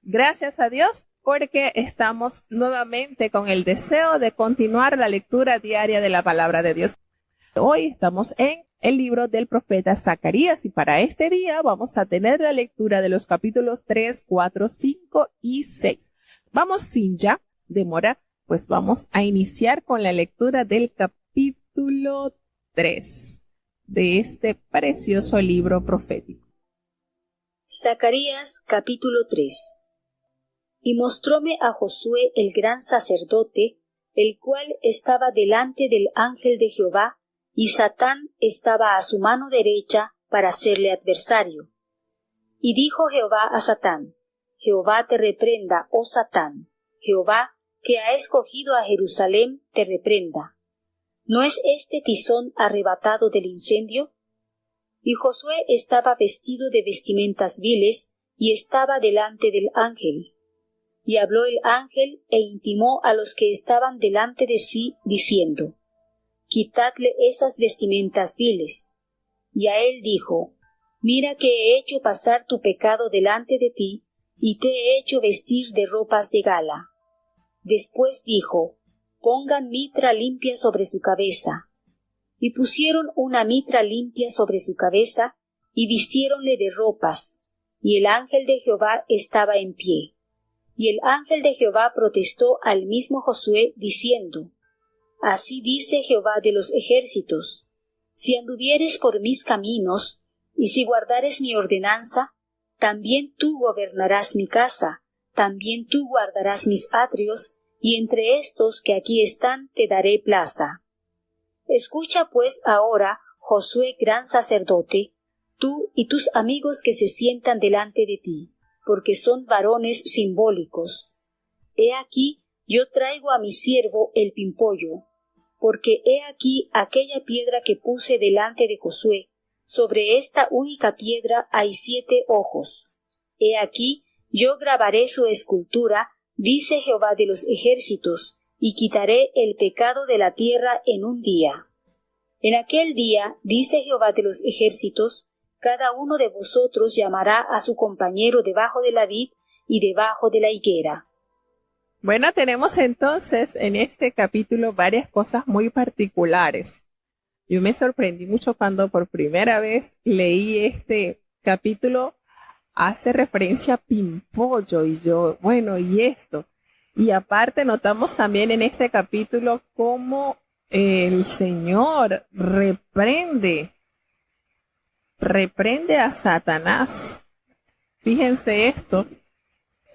Gracias a Dios porque estamos nuevamente con el deseo de continuar la lectura diaria de la palabra de Dios. Hoy estamos en el libro del profeta Zacarías y para este día vamos a tener la lectura de los capítulos 3, 4, 5 y 6. Vamos sin ya demora, pues vamos a iniciar con la lectura del capítulo 3 de este precioso libro profético. Zacarías capítulo 3. Y mostróme a Josué el gran sacerdote, el cual estaba delante del ángel de Jehová, y Satán estaba a su mano derecha para serle adversario. Y dijo Jehová a Satán: Jehová te reprenda, oh Satán, Jehová, que ha escogido a Jerusalén, te reprenda. ¿No es este tizón arrebatado del incendio? Y Josué estaba vestido de vestimentas viles, y estaba delante del ángel. Y habló el ángel, e intimó a los que estaban delante de sí, diciendo: Quitadle esas vestimentas viles. Y a él dijo: Mira que he hecho pasar tu pecado delante de ti, y te he hecho vestir de ropas de gala. Después dijo: Pongan mitra limpia sobre su cabeza. Y pusieron una mitra limpia sobre su cabeza, y vistiéronle de ropas, y el ángel de Jehová estaba en pie. Y el ángel de Jehová protestó al mismo Josué, diciendo: Así dice Jehová de los ejércitos: Si anduvieres por mis caminos, y si guardares mi ordenanza, también tú gobernarás mi casa, también tú guardarás mis atrios, y entre estos que aquí están te daré plaza. Escucha pues ahora, Josué gran sacerdote, tú y tus amigos que se sientan delante de ti, porque son varones simbólicos. He aquí, yo traigo a mi siervo el pimpollo, porque he aquí aquella piedra que puse delante de Josué, sobre esta única piedra hay 7 ojos. He aquí, yo grabaré su escultura, dice Jehová de los ejércitos, y quitaré el pecado de la tierra en un día. En aquel día, dice Jehová de los ejércitos, cada uno de vosotros llamará a su compañero debajo de la vid y debajo de la higuera. Bueno, tenemos entonces en este capítulo varias cosas muy particulares. Yo me sorprendí mucho cuando por primera vez leí este capítulo. Hace referencia a pimpollo y yo, bueno, ¿y esto? Y aparte notamos también en este capítulo cómo el Señor reprende a Satanás. Fíjense esto,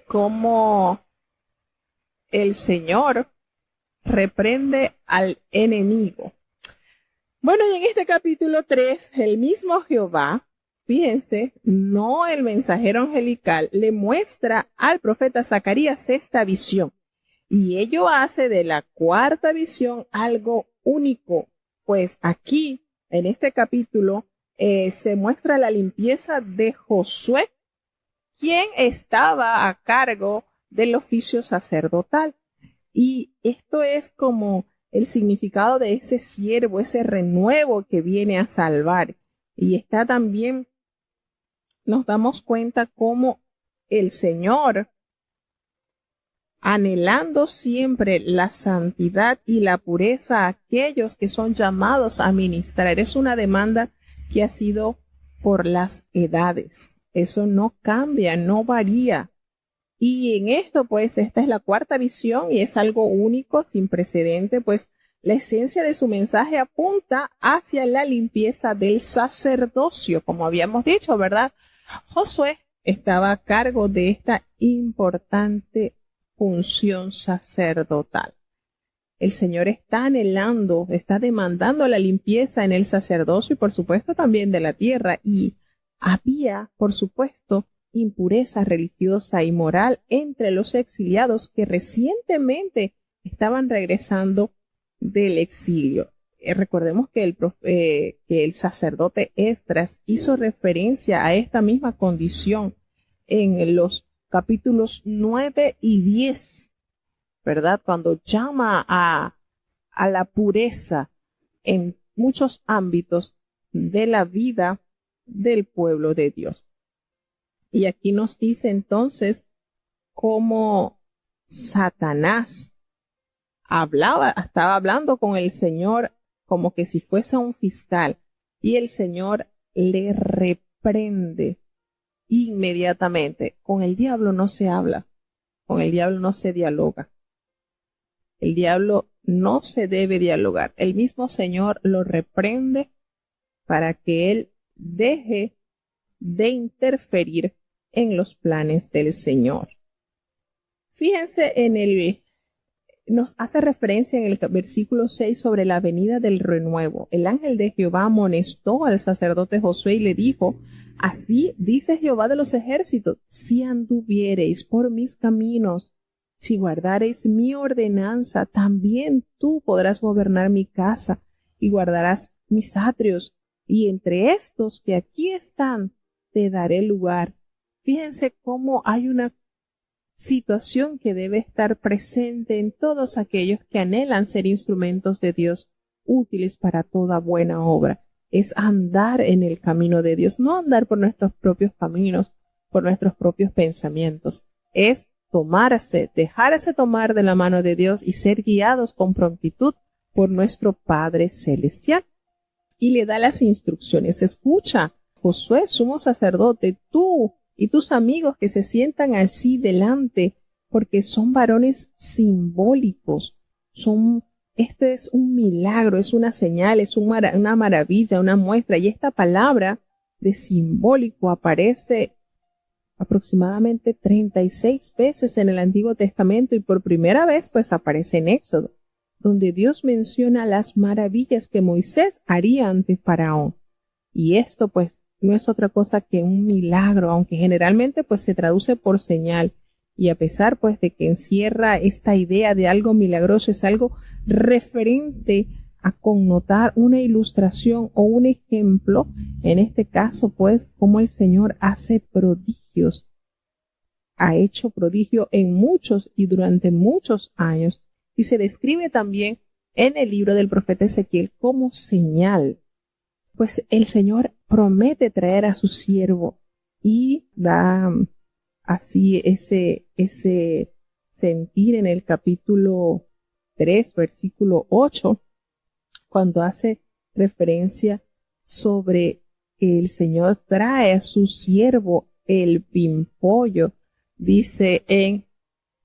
cómo el Señor reprende al enemigo. Bueno, y en este capítulo 3, el mismo Jehová, fíjense, no el mensajero angelical, le muestra al profeta Zacarías esta visión. Y ello hace de la cuarta visión algo único, pues aquí, en este capítulo, se muestra la limpieza de Josué, quien estaba a cargo del oficio sacerdotal. Y esto es como el significado de ese siervo, ese renuevo que viene a salvar. Y está también, nos damos cuenta cómo el Señor, anhelando siempre la santidad y la pureza a aquellos que son llamados a ministrar. Es una demanda que ha sido por las edades. Eso no cambia, no varía. Y en esto, pues, esta es la cuarta visión y es algo único, sin precedente, pues la esencia de su mensaje apunta hacia la limpieza del sacerdocio, como habíamos dicho, ¿verdad? Josué estaba a cargo de esta importante función sacerdotal. El Señor está anhelando, está demandando la limpieza en el sacerdocio y por supuesto también de la tierra. Y había, por supuesto, impureza religiosa y moral entre los exiliados que recientemente estaban regresando del exilio. Recordemos que el sacerdote Esdras hizo referencia a esta misma condición en los capítulos 9 y 10, ¿verdad? Cuando llama a la pureza en muchos ámbitos de la vida del pueblo de Dios. Y aquí nos dice entonces cómo Satanás estaba hablando con el Señor como que si fuese un fiscal, y el Señor le reprende inmediatamente. Con el diablo no se habla, con el diablo no se dialoga. El diablo no se debe dialogar. El mismo Señor lo reprende para que él deje de interferir en los planes del Señor. Fíjense nos hace referencia en el versículo 6 sobre la venida del renuevo. El ángel de Jehová amonestó al sacerdote Josué y le dijo: así dice Jehová de los ejércitos, si anduviereis por mis caminos, si guardareis mi ordenanza, también tú podrás gobernar mi casa y guardarás mis atrios, y entre estos que aquí están te daré lugar. Fíjense cómo hay una situación que debe estar presente en todos aquellos que anhelan ser instrumentos de Dios, útiles para toda buena obra. Es andar en el camino de Dios, no andar por nuestros propios caminos, por nuestros propios pensamientos. Es dejarse tomar de la mano de Dios y ser guiados con prontitud por nuestro Padre Celestial. Y le da las instrucciones. Escucha, Josué, sumo sacerdote, tú y tus amigos que se sientan así delante, porque son varones simbólicos, esto es un milagro, es una señal, es una maravilla, una muestra, y esta palabra de simbólico aparece aproximadamente 36 veces en el Antiguo Testamento, y por primera vez pues aparece en Éxodo, donde Dios menciona las maravillas que Moisés haría ante Faraón. Y esto pues no es otra cosa que un milagro, aunque generalmente pues se traduce por señal, y a pesar pues de que encierra esta idea de algo milagroso, es algo referente a connotar una ilustración o un ejemplo, en este caso pues como el Señor hace prodigios, ha hecho prodigio en muchos y durante muchos años, y se describe también en el libro del profeta Ezequiel como señal. Pues el Señor promete traer a su siervo y da así ese sentir en el capítulo 3, versículo 8, cuando hace referencia sobre que el Señor trae a su siervo el pimpollo, dice en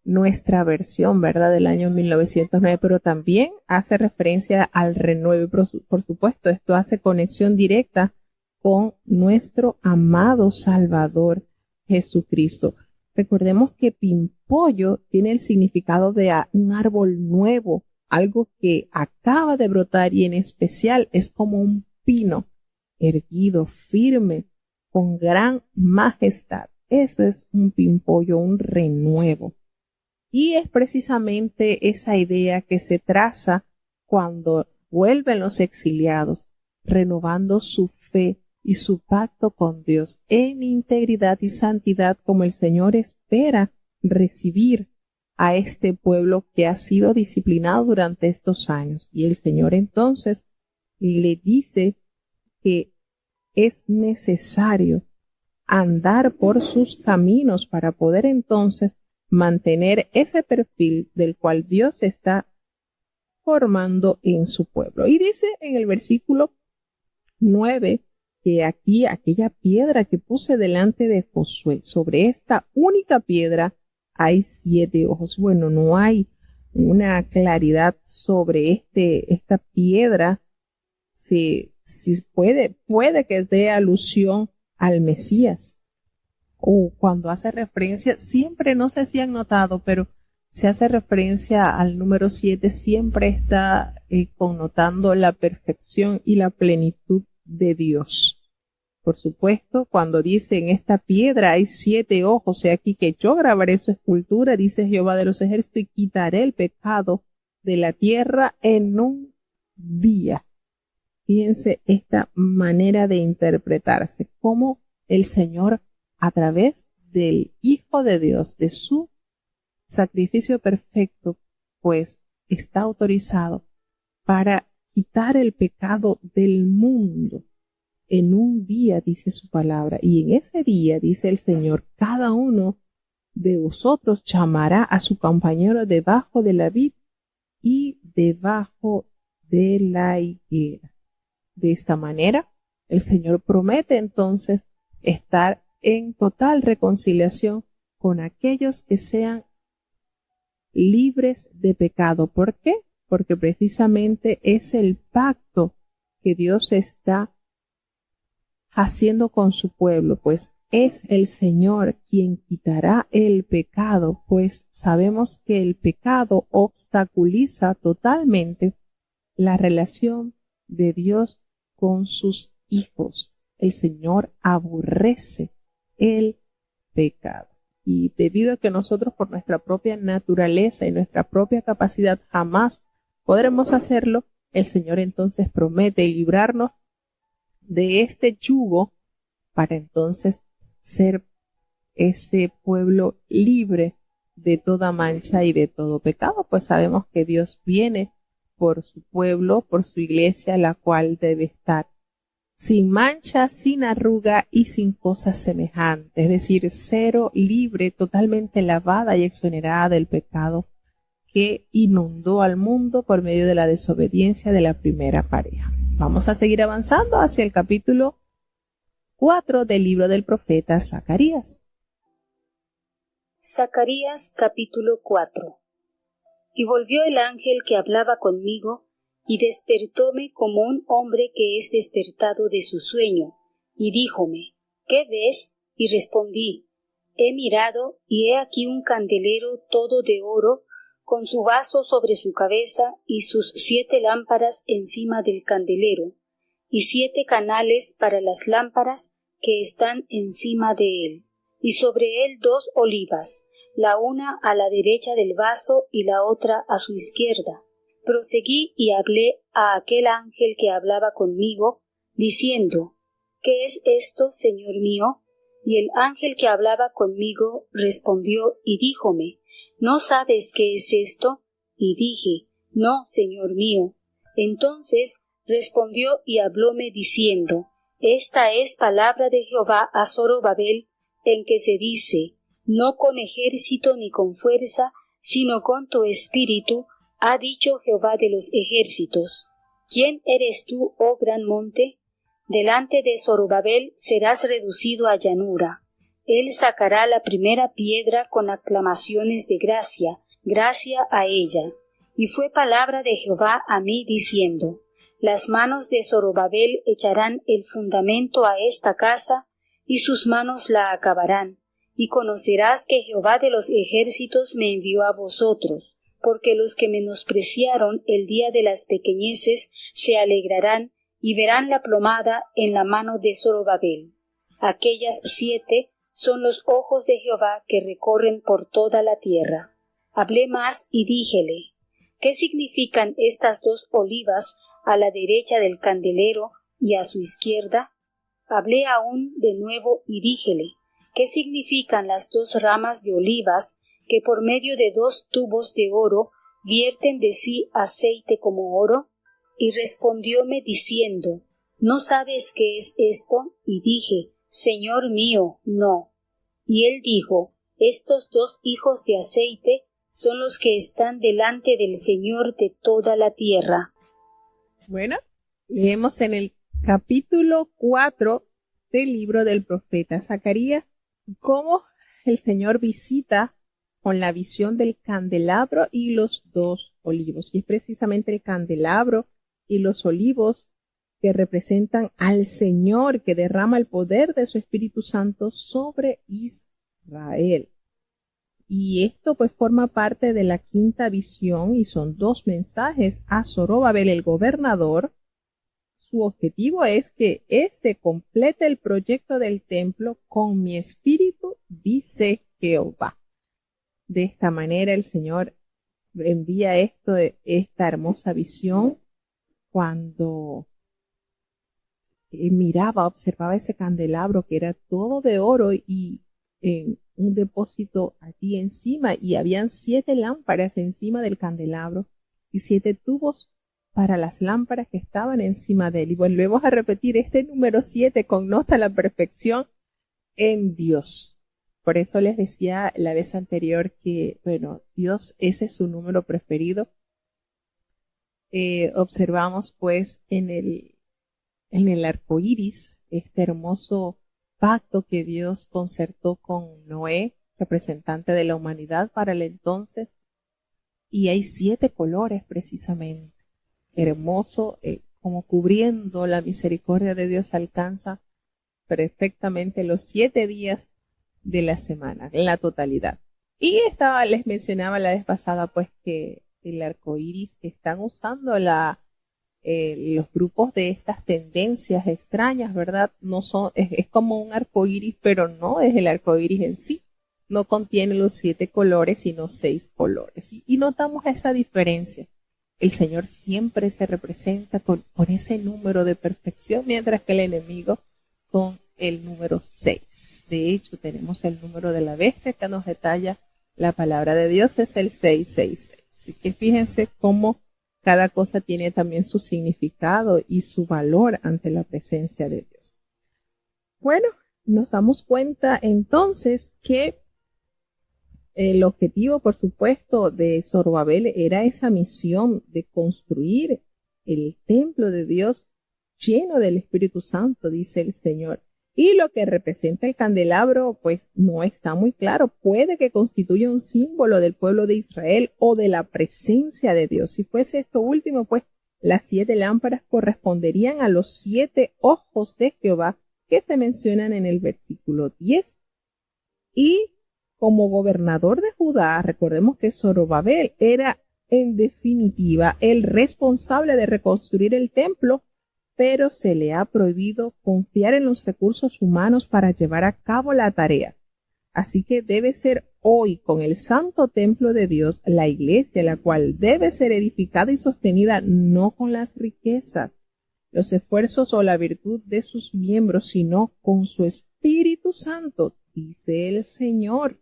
nuestra versión, ¿verdad?, del año 1909, pero también hace referencia al renuevo. Por supuesto, esto hace conexión directa con nuestro amado Salvador Jesucristo. Recordemos que pimpollo tiene el significado de un árbol nuevo, algo que acaba de brotar, y en especial es como un pino erguido, firme, con gran majestad. Eso es un pimpollo, un renuevo. Y es precisamente esa idea que se traza cuando vuelven los exiliados, renovando su fe y su pacto con Dios en integridad y santidad, como el Señor espera recibir a este pueblo que ha sido disciplinado durante estos años. Y el Señor entonces le dice que es necesario andar por sus caminos para poder entonces mantener ese perfil del cual Dios está formando en su pueblo. Y dice en el versículo 9 que aquí aquella piedra que puse delante de Josué, sobre esta única piedra hay 7 ojos. Bueno, no hay una claridad sobre esta piedra, si puede que dé alusión al Mesías, o cuando hace referencia, siempre, no sé si han notado, pero se hace referencia al número 7, siempre está connotando la perfección y la plenitud de Dios. Por supuesto, cuando dice en esta piedra hay 7 ojos, he aquí que yo grabaré su escultura, dice Jehová de los ejércitos, y quitaré el pecado de la tierra en un día. Fíjense esta manera de interpretarse, cómo el Señor, a través del Hijo de Dios, de su sacrificio perfecto, pues está autorizado para quitar el pecado del mundo en un día, dice su palabra. Y en ese día, dice el Señor, cada uno de vosotros llamará a su compañero debajo de la vid y debajo de la higuera. De esta manera, el Señor promete entonces estar en total reconciliación con aquellos que sean libres de pecado. ¿Por qué? Porque precisamente es el pacto que Dios está haciendo con su pueblo, pues es el Señor quien quitará el pecado, pues sabemos que el pecado obstaculiza totalmente la relación de Dios con sus hijos. El Señor aborrece el pecado. Y debido a que nosotros por nuestra propia naturaleza y nuestra propia capacidad jamás podremos hacerlo, el Señor entonces promete librarnos de este yugo para entonces ser ese pueblo libre de toda mancha y de todo pecado, pues sabemos que Dios viene por su pueblo, por su iglesia, la cual debe estar sin mancha, sin arruga y sin cosas semejantes, es decir, cero, libre, totalmente lavada y exonerada del pecado que inundó al mundo por medio de la desobediencia de la primera pareja. Vamos a seguir avanzando hacia el capítulo 4 del libro del profeta Zacarías. Zacarías capítulo 4. Y volvió el ángel que hablaba conmigo, y despertóme como un hombre que es despertado de su sueño, y díjome, ¿qué ves? Y respondí, he mirado, y he aquí un candelero todo de oro, con su vaso sobre su cabeza, y sus 7 lámparas encima del candelero, y 7 canales para las lámparas que están encima de él, y sobre él 2 olivas, la una a la derecha del vaso y la otra a su izquierda. Proseguí y hablé a aquel ángel que hablaba conmigo, diciendo, ¿qué es esto, Señor mío? Y el ángel que hablaba conmigo respondió y díjome, ¿no sabes qué es esto? Y dije, no, Señor mío. Entonces respondió y hablóme diciendo, esta es palabra de Jehová a Zorobabel, en que se dice, no con ejército ni con fuerza, sino con tu espíritu, ha dicho Jehová de los ejércitos. ¿Quién eres tú, oh gran monte? Delante de Zorobabel serás reducido a llanura. Él sacará la primera piedra con aclamaciones de gracia, gracia a ella. Y fue palabra de Jehová a mí diciendo, las manos de Zorobabel echarán el fundamento a esta casa, y sus manos la acabarán. Y conocerás que Jehová de los ejércitos me envió a vosotros, porque los que menospreciaron el día de las pequeñeces se alegrarán y verán la plomada en la mano de Zorobabel. Aquellas 7 son los ojos de Jehová que recorren por toda la tierra. Hablé más y díjele, ¿qué significan estas 2 olivas a la derecha del candelero y a su izquierda? Hablé aún de nuevo y díjele, ¿qué significan las 2 ramas de olivas que por medio de 2 tubos de oro vierten de sí aceite como oro? Y respondióme diciendo, ¿no sabes qué es esto? Y dije, Señor mío, no. Y él dijo, estos 2 hijos de aceite son los que están delante del Señor de toda la tierra. Bueno, leemos en el capítulo 4 del libro del profeta Zacarías cómo el Señor visita con la visión del candelabro y los 2 olivos. Y es precisamente el candelabro y los olivos que representan al Señor que derrama el poder de su Espíritu Santo sobre Israel. Y esto pues forma parte de la 5ª visión y son 2 mensajes a Zorobabel el gobernador. Su objetivo es que éste complete el proyecto del templo con mi espíritu, dice Jehová. De esta manera el Señor envía esta hermosa visión cuando observaba ese candelabro que era todo de oro y en un depósito allí encima, y habían 7 lámparas encima del candelabro y 7 tubos para las lámparas que estaban encima de él. Y volvemos a repetir, este número 7 connota la perfección en Dios. Por eso les decía la vez anterior que, bueno, Dios, ese es su número preferido. Observamos pues en el arco iris este hermoso pacto que Dios concertó con Noé, representante de la humanidad para el entonces, y hay 7 colores precisamente. Hermoso, como cubriendo la misericordia de Dios alcanza perfectamente los 7 días de la semana, en la totalidad. Y les mencionaba la vez pasada pues que el arco iris que están usando los grupos de estas tendencias extrañas, ¿verdad? No son, es como un arco iris, pero no es el arco iris en sí. No contiene los 7 colores, sino 6 colores. Y notamos esa diferencia. El Señor siempre se representa con ese número de perfección, mientras que el enemigo con el número 6. De hecho, tenemos el número de la bestia que nos detalla la palabra de Dios, es el 666. Así que fíjense cómo cada cosa tiene también su significado y su valor ante la presencia de Dios. Bueno, nos damos cuenta entonces que el objetivo, por supuesto, de Zorobabel era esa misión de construir el templo de Dios lleno del Espíritu Santo, dice el Señor. Y lo que representa el candelabro, pues no está muy claro. Puede que constituya un símbolo del pueblo de Israel o de la presencia de Dios. Si fuese esto último, pues las 7 lámparas corresponderían a los 7 ojos de Jehová que se mencionan en el versículo 10. Y como gobernador de Judá, recordemos que Zorobabel era en definitiva el responsable de reconstruir el templo, pero se le ha prohibido confiar en los recursos humanos para llevar a cabo la tarea. Así que debe ser hoy con el santo templo de Dios la iglesia, la cual debe ser edificada y sostenida no con las riquezas, los esfuerzos o la virtud de sus miembros, sino con su Espíritu Santo, dice el Señor.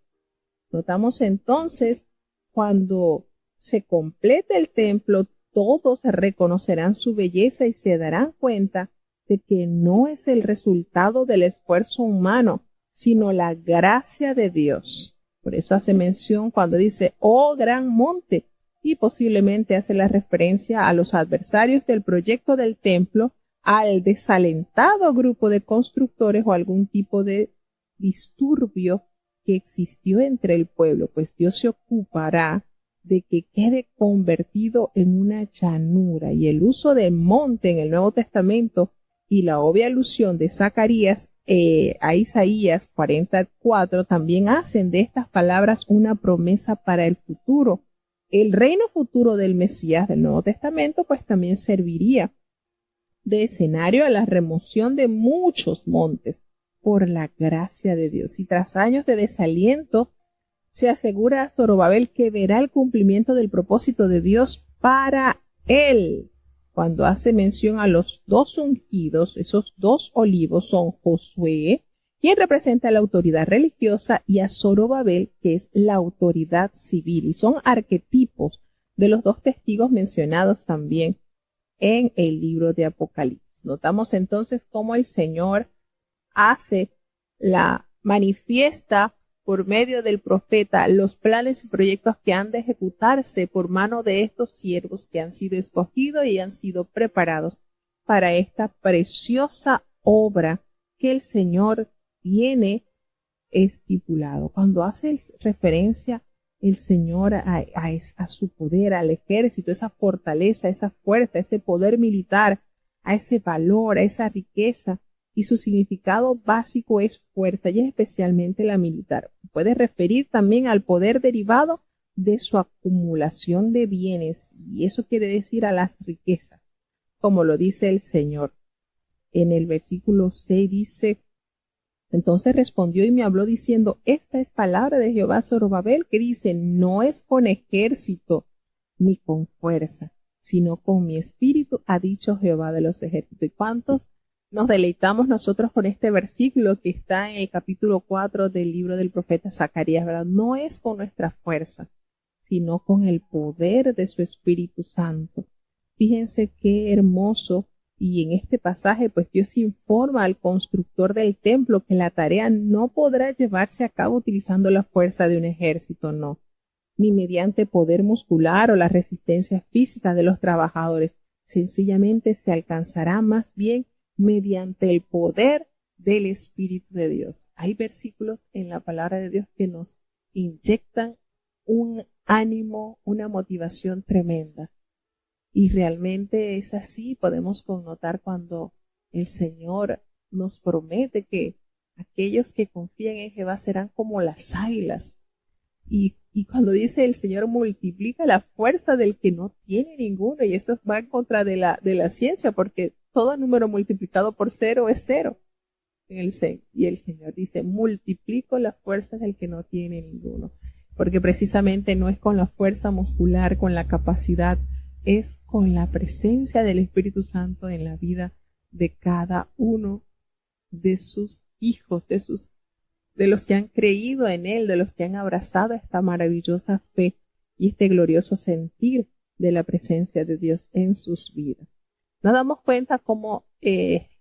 Notamos entonces, cuando se complete el templo, todos reconocerán su belleza y se darán cuenta de que no es el resultado del esfuerzo humano, sino la gracia de Dios. Por eso hace mención cuando dice, oh gran monte, y posiblemente hace la referencia a los adversarios del proyecto del templo, al desalentado grupo de constructores o algún tipo de disturbio que existió entre el pueblo, pues Dios se ocupará de que quede convertido en una llanura. Y el uso de monte en el Nuevo Testamento y la obvia alusión de Zacarías a Isaías 44 también hacen de estas palabras una promesa para el futuro. El reino futuro del Mesías del Nuevo Testamento pues también serviría de escenario a la remoción de muchos montes por la gracia de Dios. Y tras años de desaliento, se asegura a Zorobabel que verá el cumplimiento del propósito de Dios para él. Cuando hace mención a los 2 ungidos, esos 2 olivos son Josué, quien representa la autoridad religiosa, y a Zorobabel, que es la autoridad civil. Y son arquetipos de los 2 testigos mencionados también en el libro de Apocalipsis. Notamos entonces cómo el Señor manifiesta por medio del profeta los planes y proyectos que han de ejecutarse por mano de estos siervos que han sido escogidos y han sido preparados para esta preciosa obra que el Señor tiene estipulado. Cuando hace referencia el Señor a su poder, al ejército, esa fortaleza, esa fuerza, ese poder militar, a ese valor, a esa riqueza, y su significado básico es fuerza, y es especialmente la militar. Se puede referir también al poder derivado de su acumulación de bienes, y eso quiere decir a las riquezas, como lo dice el Señor. En el versículo 6 dice, entonces respondió y me habló diciendo, esta es palabra de Jehová Zorobabel, que dice, no es con ejército ni con fuerza, sino con mi espíritu, ha dicho Jehová de los ejércitos. ¿Y cuántos nos deleitamos nosotros con este versículo que está en el capítulo 4 del libro del profeta Zacarías, ¿verdad? No es con nuestra fuerza, sino con el poder de su Espíritu Santo. Fíjense qué hermoso Y en este pasaje, pues Dios informa al constructor del templo que la tarea no podrá llevarse a cabo utilizando la fuerza de un ejército, no, ni mediante poder muscular o la resistencia física de los trabajadores. Sencillamente se alcanzará más bien mediante el poder del Espíritu de Dios. Hay versículos en la palabra de Dios que nos inyectan un ánimo, una motivación tremenda. Y realmente es así, podemos connotar cuando el Señor nos promete que aquellos que confían en Jehová serán como las águilas. Y cuando dice el Señor multiplica la fuerza del que no tiene ninguno, y eso va en contra de la ciencia, porque todo número multiplicado por cero es cero. Y el Señor dice, multiplico la fuerza del que no tiene ninguno. Porque precisamente no es con la fuerza muscular, con la capacidad, es con la presencia del Espíritu Santo en la vida de cada uno de sus hijos, de los que han creído en Él, de los que han abrazado esta maravillosa fe y este glorioso sentir de la presencia de Dios en sus vidas. Nos damos cuenta cómo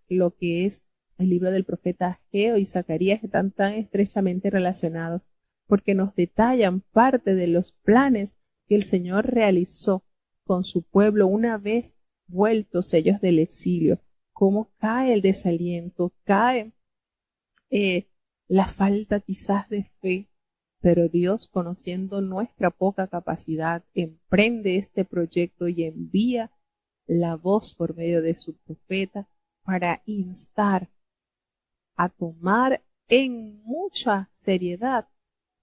lo que es el libro del profeta Ageo y Zacarías están tan estrechamente relacionados, porque nos detallan parte de los planes que el Señor realizó con su pueblo una vez vueltos ellos del exilio, cómo cae el desaliento, cae la falta quizás de fe, pero Dios, conociendo nuestra poca capacidad, emprende este proyecto y envía la voz por medio de su profeta para instar a tomar en mucha seriedad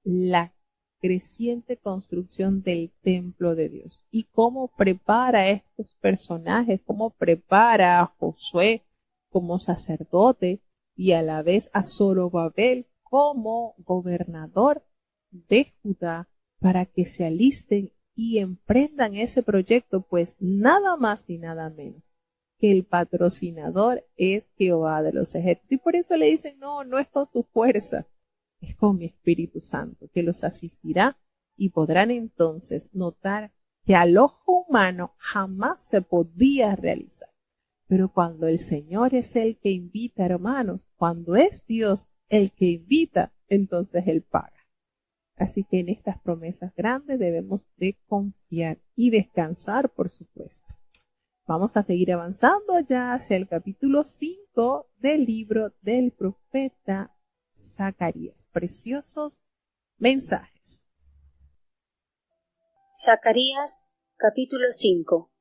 la creciente construcción del templo de Dios. Y cómo prepara a estos personajes, cómo prepara a Josué como sacerdote y a la vez a Zorobabel como gobernador de Judá para que se alisten y emprendan ese proyecto, pues nada más y nada menos que el patrocinador es Jehová de los ejércitos. Y por eso le dicen, no es con su fuerza, es con mi Espíritu Santo, que los asistirá y podrán entonces notar que al ojo humano jamás se podía realizar. Pero cuando el Señor es el que invita, hermanos, cuando es Dios el que invita, entonces Él paga. Así que en estas promesas grandes debemos de confiar y descansar, por supuesto. Vamos a seguir avanzando ya hacia el capítulo 5 del libro del profeta Zacarías. Preciosos mensajes. Zacarías, capítulo 5.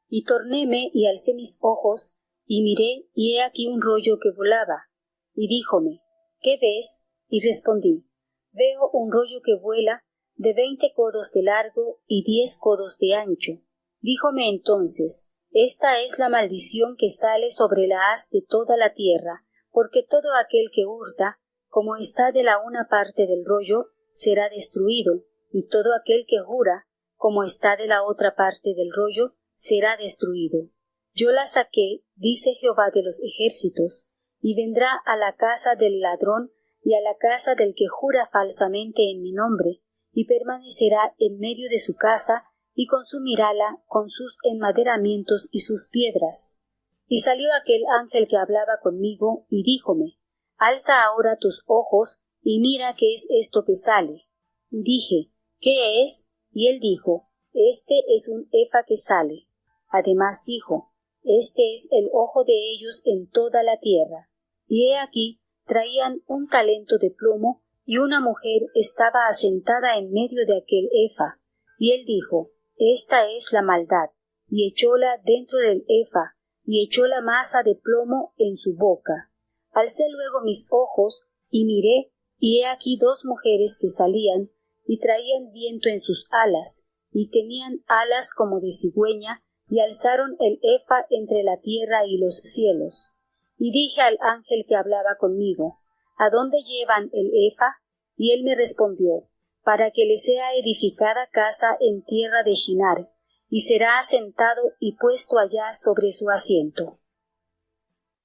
Y tornéme y alcé mis ojos, y miré, y he aquí un rollo que volaba. Y díjome, ¿qué ves? Y respondí, veo un rollo que vuela, de 20 codos de largo y 10 codos de ancho. Díjome entonces, esta es la maldición que sale sobre la haz de toda la tierra, porque todo aquel que hurta, como está de la una parte del rollo, será destruido, y todo aquel que jura, como está de la otra parte del rollo, será destruido. Yo la saqué, dice Jehová de los ejércitos, y vendrá a la casa del ladrón y a la casa del que jura falsamente en mi nombre, y permanecerá en medio de su casa, y consumirála con sus enmaderamientos y sus piedras. Y salió aquel ángel que hablaba conmigo, y díjome, alza ahora tus ojos, y mira qué es esto que sale. Y dije, ¿qué es? Y él dijo, este es un efa que sale. Además dijo, este es el ojo de ellos en toda la tierra. Y he aquí, traían un talento de plomo, y una mujer estaba asentada en medio de aquel efa. Y él dijo, esta es la maldad, y echóla dentro del efa, y echó la masa de plomo en su boca. Alcé luego mis ojos, y miré, y he aquí 2 mujeres que salían, y traían viento en sus alas, y tenían alas como de cigüeña, y alzaron el efa entre la tierra y los cielos. Y dije al ángel que hablaba conmigo, ¿a dónde llevan el efa? Y él me respondió, para que le sea edificada casa en tierra de Shinar, y será asentado y puesto allá sobre su asiento.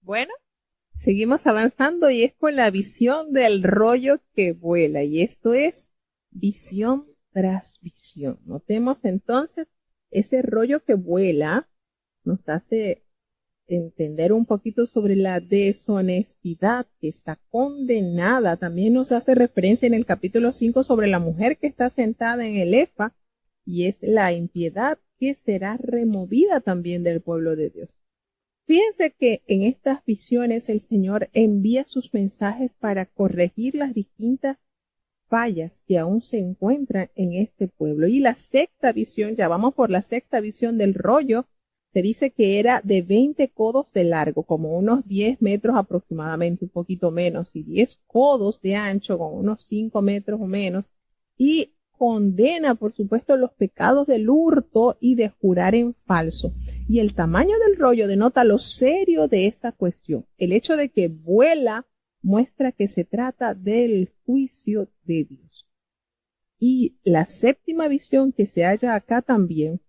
Bueno, seguimos avanzando y es con la visión del rollo que vuela, y esto es visión tras visión. Notemos entonces ese rollo que vuela, nos hace entender un poquito sobre la deshonestidad que está condenada. También nos hace referencia en el capítulo 5 sobre la mujer que está sentada en el efa, y es la impiedad que será removida también del pueblo de Dios. Fíjense que en estas visiones el Señor envía sus mensajes para corregir las distintas fallas que aún se encuentran en este pueblo. Y la sexta visión, ya vamos por la sexta visión del rollo, se dice que era de 20 codos de largo, como unos 10 metros aproximadamente, un poquito menos, y 10 codos de ancho, con unos 5 metros o menos, y condena, por supuesto, los pecados del hurto y de jurar en falso. Y el tamaño del rollo denota lo serio de esta cuestión. El hecho de que vuela muestra que se trata del juicio de Dios. Y la séptima visión que se halla acá también,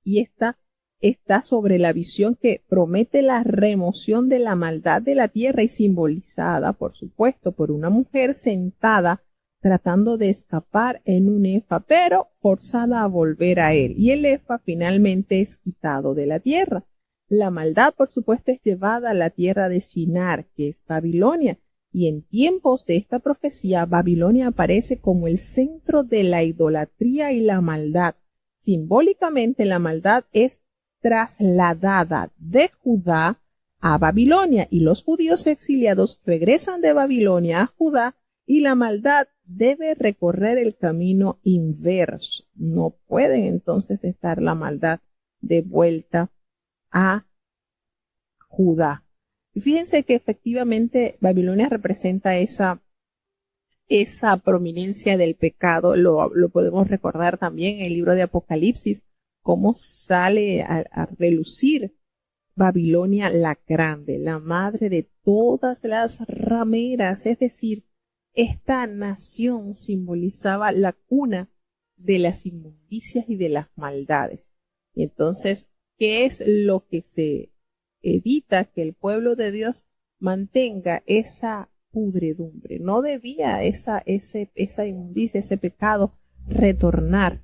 y esta está sobre la visión que promete la remoción de la maldad de la tierra y simbolizada, por supuesto, por una mujer sentada tratando de escapar en un efa, pero forzada a volver a él. Y el efa finalmente es quitado de la tierra. La maldad, por supuesto, es llevada a la tierra de Shinar, que es Babilonia. Y en tiempos de esta profecía, Babilonia aparece como el centro de la idolatría y la maldad. Simbólicamente, la maldad es trasladada de Judá a Babilonia, y los judíos exiliados regresan de Babilonia a Judá, y la maldad debe recorrer el camino inverso. No pueden entonces estar la maldad de vuelta a Judá. Y fíjense que efectivamente Babilonia representa esa prominencia del pecado. Lo podemos recordar también en el libro de Apocalipsis, cómo sale a relucir Babilonia la grande, la madre de todas las rameras, es decir, esta nación simbolizaba la cuna de las inmundicias y de las maldades. Y entonces, ¿qué es lo que se evita? Que el pueblo de Dios mantenga esa pudredumbre. No debía esa inmundicia, ese pecado, retornar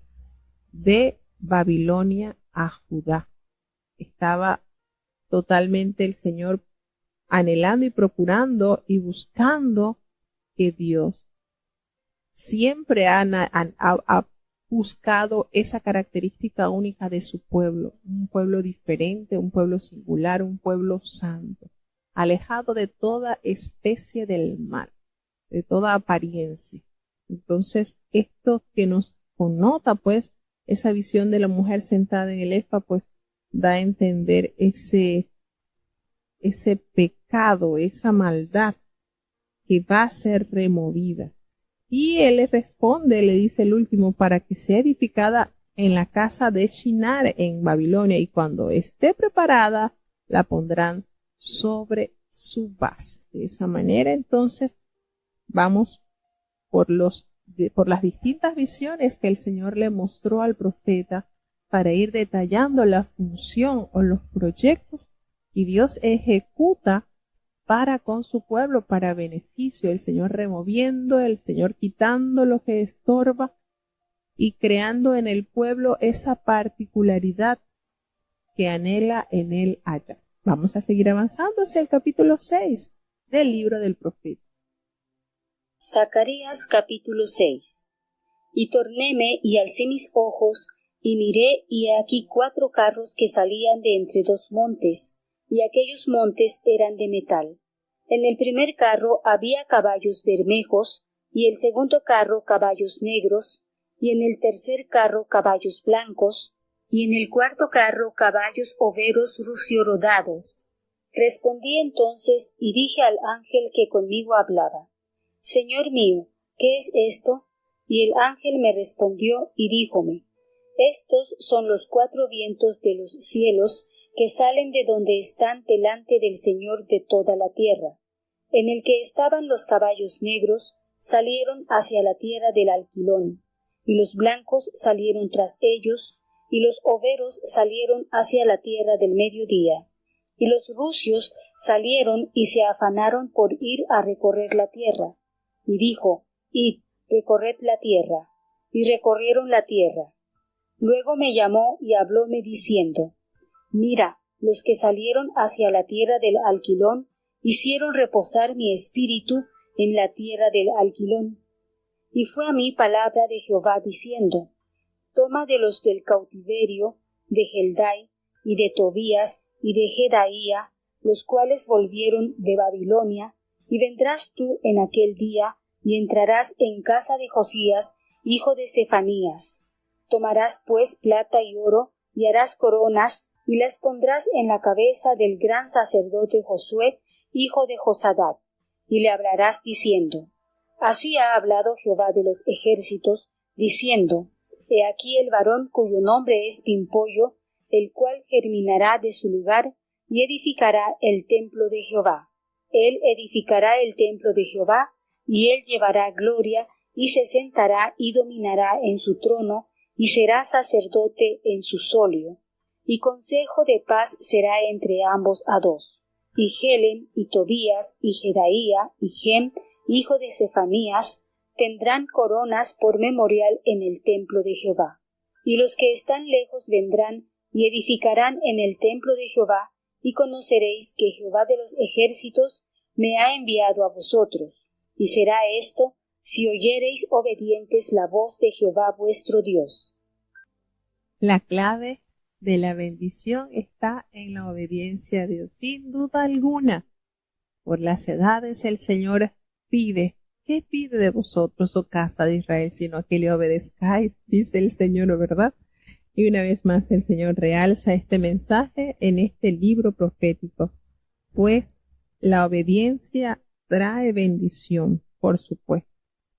de Babilonia a Judá. Estaba totalmente el Señor anhelando y procurando y buscando que Dios siempre ha buscado esa característica única de su pueblo, un pueblo diferente, un pueblo singular, un pueblo santo, alejado de toda especie del mal, de toda apariencia. Entonces, esto que nos connota, pues, esa visión de la mujer sentada en el efa, pues, da a entender ese pecado, esa maldad que va a ser removida. Y él le responde, le dice el último, para que sea edificada en la casa de Shinar en Babilonia, y cuando esté preparada la pondrán sobre su base. De esa manera, entonces, vamos por las distintas visiones que el Señor le mostró al profeta para ir detallando la función o los proyectos que Dios ejecuta para con su pueblo, para beneficio, el Señor removiendo, el Señor quitando lo que estorba y creando en el pueblo esa particularidad que anhela en él haya. Vamos a seguir avanzando hacia el capítulo 6 del libro del profeta. Zacarías capítulo 6. Y tornéme y alcé mis ojos y miré, y he aquí 4 carros que salían de entre 2 montes, y aquellos montes eran de metal. En el primer carro había caballos bermejos, y el segundo carro caballos negros, y en el tercer carro caballos blancos, y en el cuarto carro caballos overos ruciorodados. Respondí entonces y dije al ángel que conmigo hablaba: Señor mío, ¿qué es esto? Y el ángel me respondió y díjome: Estos son los 4 vientos de los cielos que salen de donde están delante del Señor de toda la tierra. En el que estaban los caballos negros salieron hacia la tierra del Alquilón, y los blancos salieron tras ellos, y los overos salieron hacia la tierra del mediodía, y los rucios salieron y se afanaron por ir a recorrer la tierra. Y dijo: Id, recorred la tierra. Y recorrieron la tierra. Luego me llamó y hablóme diciendo: Mira, los que salieron hacia la tierra del Alquilón, hicieron reposar mi espíritu en la tierra del Alquilón. Y fue a mí palabra de Jehová diciendo: Toma de los del cautiverio, de Heldai, y de Tobías, y de Jedaía, los cuales volvieron de Babilonia, y vendrás tú en aquel día, y entrarás en casa de Josías, hijo de Sefanías. Tomarás pues plata y oro, y harás coronas, y las pondrás en la cabeza del gran sacerdote Josué, hijo de Josadac, y le hablarás diciendo: Así ha hablado Jehová de los ejércitos, diciendo: He aquí el varón cuyo nombre es Pimpollo, el cual germinará de su lugar, y edificará el templo de Jehová. Él edificará el templo de Jehová, y él llevará gloria, y se sentará y dominará en su trono, y será sacerdote en su solio. Y consejo de paz será entre ambos a dos. Y Helen, y Tobías, y Jedaía, y Gem, hijo de Sefanías, tendrán coronas por memorial en el templo de Jehová. Y los que están lejos vendrán y edificarán en el templo de Jehová, y conoceréis que Jehová de los ejércitos me ha enviado a vosotros. Y será esto, si oyereis obedientes la voz de Jehová vuestro Dios. La clave de la bendición está en la obediencia a Dios, sin duda alguna. Por las edades el Señor pide. ¿Qué pide de vosotros, oh casa de Israel, sino que le obedezcáis? Dice el Señor, ¿verdad? Y una vez más el Señor realza este mensaje en este libro profético, pues la obediencia trae bendición, por supuesto,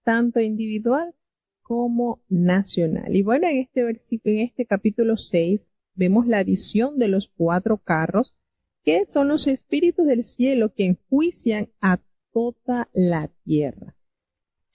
tanto individual como nacional. Y bueno, en este versículo, en este capítulo 6, vemos la visión de los 4 carros, que son los espíritus del cielo que enjuician a toda la tierra.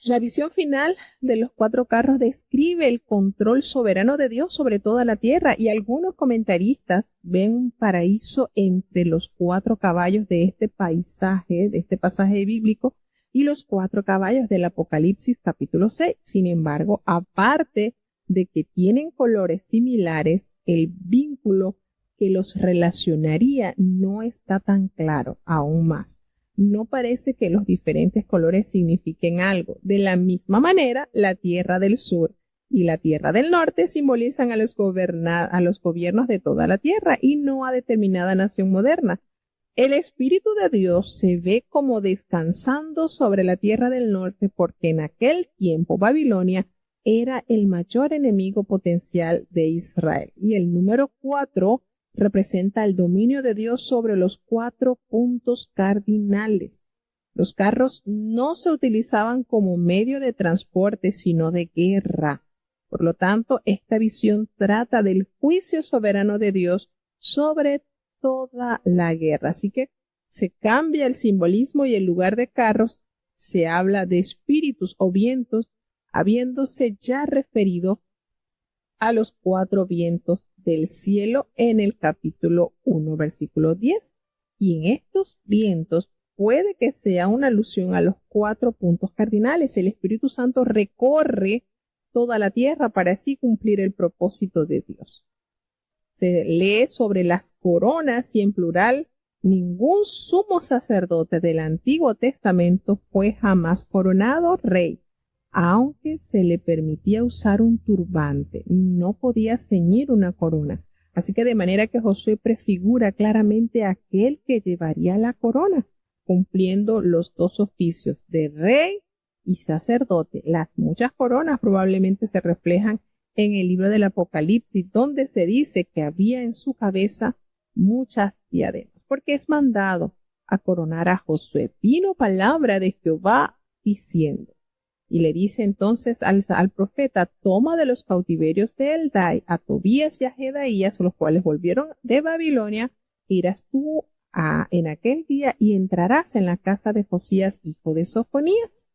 La visión final de los 4 carros describe el control soberano de Dios sobre toda la tierra, y algunos comentaristas ven un paraíso entre los 4 caballos de este paisaje, de este pasaje bíblico, y los 4 caballos del Apocalipsis capítulo 6. Sin embargo, aparte de que tienen colores similares, el vínculo que los relacionaría no está tan claro aún más. No parece que los diferentes colores signifiquen algo. De la misma manera, la tierra del sur y la tierra del norte simbolizan a los gobiernos de toda la tierra y no a determinada nación moderna. El Espíritu de Dios se ve como descansando sobre la tierra del norte porque en aquel tiempo Babilonia era el mayor enemigo potencial de Israel. Y el número 4 representa el dominio de Dios sobre los 4 puntos cardinales. Los carros no se utilizaban como medio de transporte, sino de guerra. Por lo tanto, esta visión trata del juicio soberano de Dios sobre toda la guerra. Así que se cambia el simbolismo y en lugar de carros se habla de espíritus o vientos, habiéndose ya referido a los 4 vientos del cielo en el capítulo 1, versículo 10. Y en estos vientos puede que sea una alusión a los 4 puntos cardinales. El Espíritu Santo recorre toda la tierra para así cumplir el propósito de Dios. Se lee sobre las coronas y en plural, ningún sumo sacerdote del Antiguo Testamento fue jamás coronado rey. Aunque se le permitía usar un turbante, no podía ceñir una corona. Así que de manera que Josué prefigura claramente a aquel que llevaría la corona, cumpliendo los 2 oficios de rey y sacerdote. Las muchas coronas probablemente se reflejan en el libro del Apocalipsis, donde se dice que había en su cabeza muchas diademas, porque es mandado a coronar a Josué. Vino palabra de Jehová diciendo. Y le dice entonces al profeta: toma de los cautiverios de Heldai a Tobías y a Jedaías, los cuales volvieron de Babilonia, irás tú en aquel día y entrarás en la casa de Josías, hijo de Sofonías.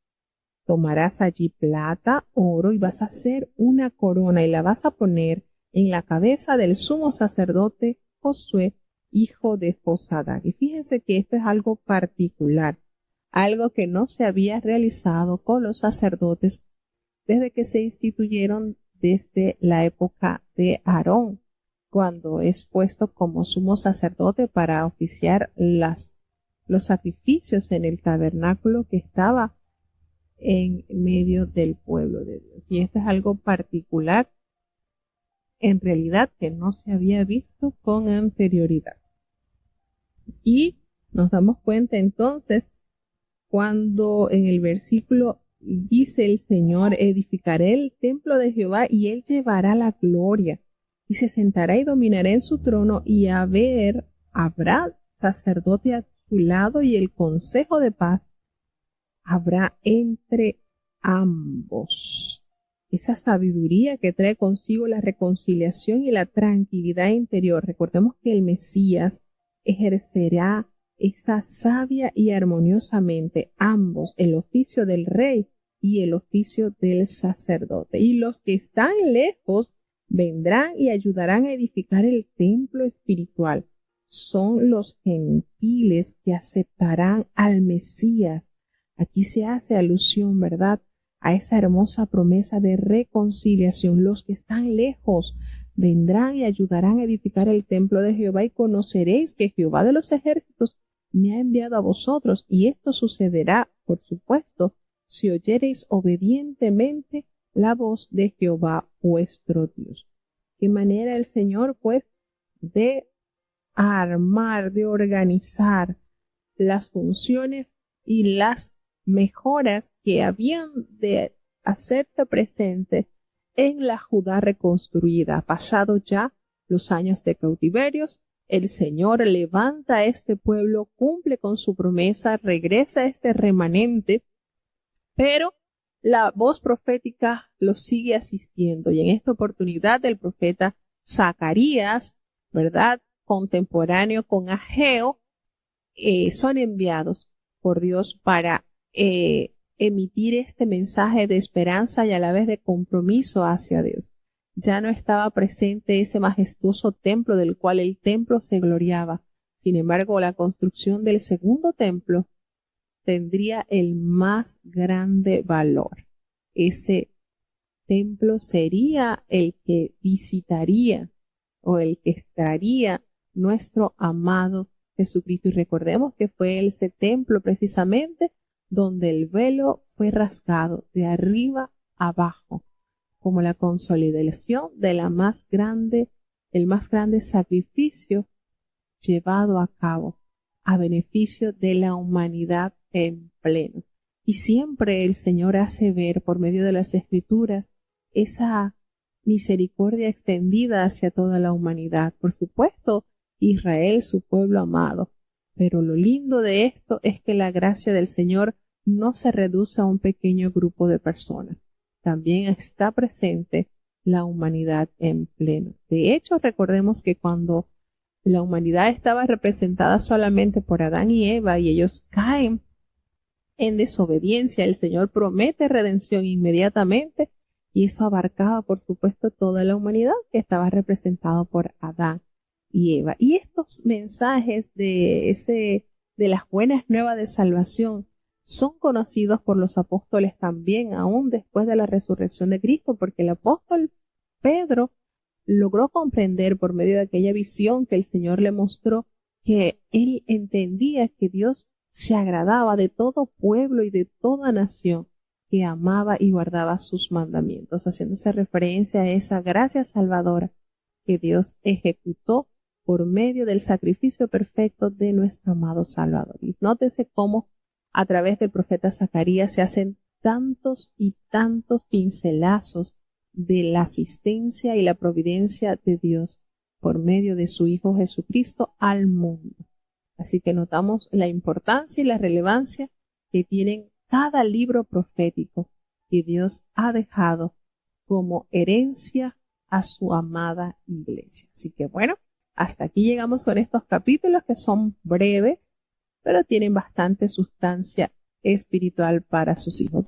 Tomarás allí plata, oro, y vas a hacer una corona y la vas a poner en la cabeza del sumo sacerdote Josué, hijo de Josadac. Y fíjense que esto es algo particular, algo que no se había realizado con los sacerdotes desde que se instituyeron desde la época de Aarón. cuando es puesto como sumo sacerdote para oficiar los sacrificios en el tabernáculo que estaba en medio del pueblo de Dios. Y esto es algo particular, en realidad, que no se había visto con anterioridad. Y nos damos cuenta entonces cuando en el versículo dice el Señor: edificaré el templo de Jehová y él llevará la gloria y se sentará y dominará en su trono, y habrá sacerdote a su lado y el consejo de paz habrá entre ambos. Esa sabiduría que trae consigo la reconciliación y la tranquilidad interior. Recordemos que el Mesías ejercerá esa sabia y armoniosamente ambos, el oficio del rey y el oficio del sacerdote. Y los que están lejos vendrán y ayudarán a edificar el templo espiritual. Son los gentiles que aceptarán al Mesías. Aquí se hace alusión, ¿verdad?, a esa hermosa promesa de reconciliación. Los que están lejos vendrán y ayudarán a edificar el templo de Jehová, y conoceréis que Jehová de los ejércitos me ha enviado a vosotros. Y esto sucederá, por supuesto, si oyereis obedientemente la voz de Jehová vuestro Dios. Qué manera el Señor, pues, de armar, de organizar las funciones y las mejoras que habían de hacerse presentes en la Judá reconstruida. Pasado ya los años de cautiverios, el Señor levanta a este pueblo, cumple con su promesa, regresa a este remanente, pero la voz profética lo sigue asistiendo, y en esta oportunidad el profeta Zacarías, ¿verdad?, contemporáneo con Ageo, son enviados por Dios para emitir este mensaje de esperanza y a la vez de compromiso hacia Dios. Ya no estaba presente ese majestuoso templo del cual el templo se gloriaba. Sin embargo, la construcción del segundo templo tendría el más grande valor. Ese templo sería el que visitaría o el que estaría nuestro amado Jesucristo. Y recordemos que fue ese templo precisamente donde el velo fue rasgado de arriba abajo, como la consolidación de el más grande sacrificio llevado a cabo a beneficio de la humanidad en pleno. Y siempre el Señor hace ver por medio de las Escrituras esa misericordia extendida hacia toda la humanidad. Por supuesto, Israel, su pueblo amado. Pero lo lindo de esto es que la gracia del Señor no se reduce a un pequeño grupo de personas. También está presente la humanidad en pleno. De hecho, recordemos que cuando la humanidad estaba representada solamente por Adán y Eva y ellos caen en desobediencia, el Señor promete redención inmediatamente, y eso abarcaba, por supuesto, toda la humanidad que estaba representada por Adán y Eva. Y estos mensajes de las buenas nuevas de salvación son conocidos por los apóstoles también, aún después de la resurrección de Cristo, porque el apóstol Pedro logró comprender por medio de aquella visión que el Señor le mostró, que él entendía que Dios se agradaba de todo pueblo y de toda nación que amaba y guardaba sus mandamientos, haciéndose referencia a esa gracia salvadora que Dios ejecutó por medio del sacrificio perfecto de nuestro amado Salvador. Y nótese cómo a través del profeta Zacarías se hacen tantos y tantos pincelazos de la asistencia y la providencia de Dios por medio de su Hijo Jesucristo al mundo. Así que notamos la importancia y la relevancia que tienen cada libro profético que Dios ha dejado como herencia a su amada iglesia. Así que bueno, hasta aquí llegamos con estos capítulos que son breves, pero tienen bastante sustancia espiritual para sus hijos.